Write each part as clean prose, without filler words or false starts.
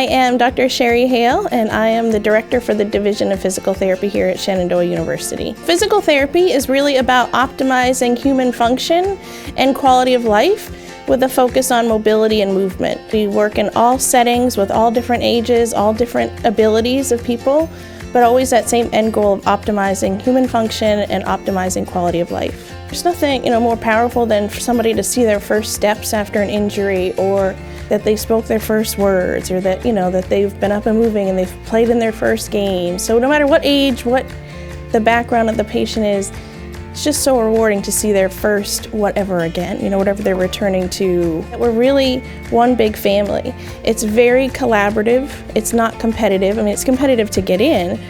I am Dr. Sherry Hale, and I am the Director for the Division of Physical Therapy here at Shenandoah University. Physical therapy is really about optimizing human function and quality of life with a focus on mobility and movement. We work in all settings with all different ages, all different abilities of people, but always that same end goal of optimizing human function and optimizing quality of life. There's nothing, more powerful than for somebody to see their first steps after an injury, or that they spoke their first words, or that, that they've been up and moving and they've played in their first game. So no matter what age, what the background of the patient is, it's just so rewarding to see their first whatever again, whatever they're returning to. We're really one big family. It's very collaborative. It's not competitive. It's competitive to get in,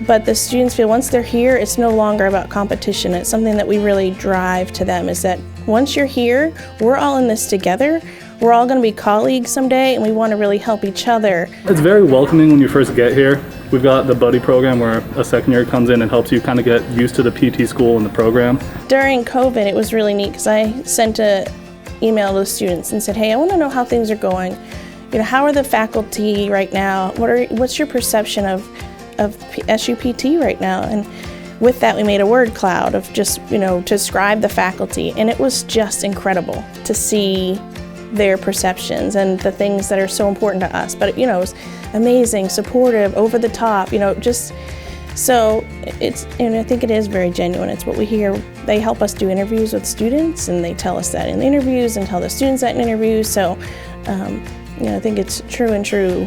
but the students feel once they're here, it's no longer about competition. It's something that we really drive to them, is that once you're here, we're all in this together. We're all going to be colleagues someday, and we want to really help each other. It's very welcoming when you first get here. We've got the buddy program where a second year comes in and helps you kind of get used to the PT school and the program. During COVID, it was really neat because I sent an email to the students and said, hey, I want to know how things are going. How are the faculty right now? What's your perception of SUPT right now? And with that, we made a word cloud of just, to describe the faculty. And it was just incredible to see their perceptions and the things that are so important to us. But it was amazing, supportive, over the top, just so it's, and I think it is very genuine. It's what we hear. They help us do interviews with students, and they tell us that in the interviews and tell the students that in interviews. So I think it's true,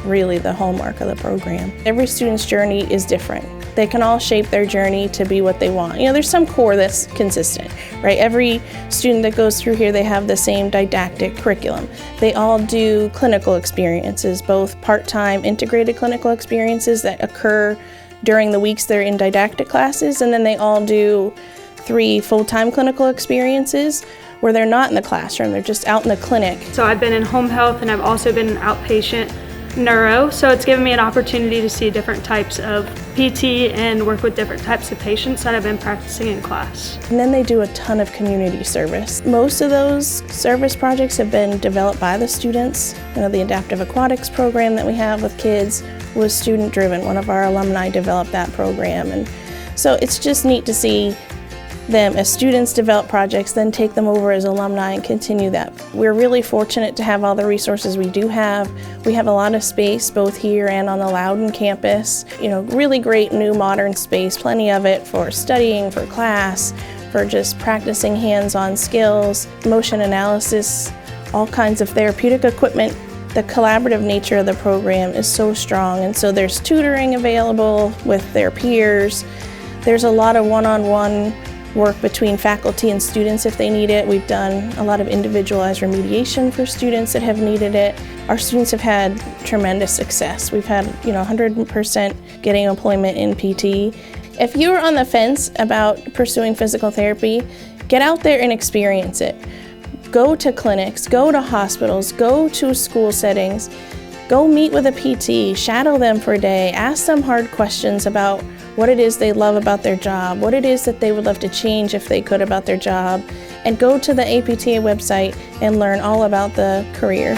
really the hallmark of the program. Every student's journey is different. They can all shape their journey to be what they want. There's some core that's consistent, right? Every student that goes through here, they have the same didactic curriculum. They all do clinical experiences, both part-time integrated clinical experiences that occur during the weeks they're in didactic classes, and then they all do 3 full-time clinical experiences where they're not in the classroom, they're just out in the clinic. So I've been in home health, and I've also been in outpatient neuro, so it's given me an opportunity to see different types of PT and work with different types of patients that I've been practicing in class. And then they do a ton of community service. Most of those service projects have been developed by the students. The adaptive aquatics program that we have with kids was student driven. One of our alumni developed that program, and so it's just neat to see them as students develop projects, then take them over as alumni and continue that. We're really fortunate to have all the resources we do have. We have a lot of space both here and on the Loudoun campus. Really great new modern space, plenty of it for studying, for class, for just practicing hands-on skills, motion analysis, all kinds of therapeutic equipment. The collaborative nature of the program is so strong, and so there's tutoring available with their peers. There's a lot of one-on-one work between faculty and students if they need it. We've done a lot of individualized remediation for students that have needed it. Our students have had tremendous success. We've had 100% getting employment in PT. If you're on the fence about pursuing physical therapy, get out there and experience it. Go to clinics, go to hospitals, go to school settings, go meet with a PT, shadow them for a day, ask them hard questions about what it is they love about their job, what it is that they would love to change if they could about their job, and go to the APTA website and learn all about the career.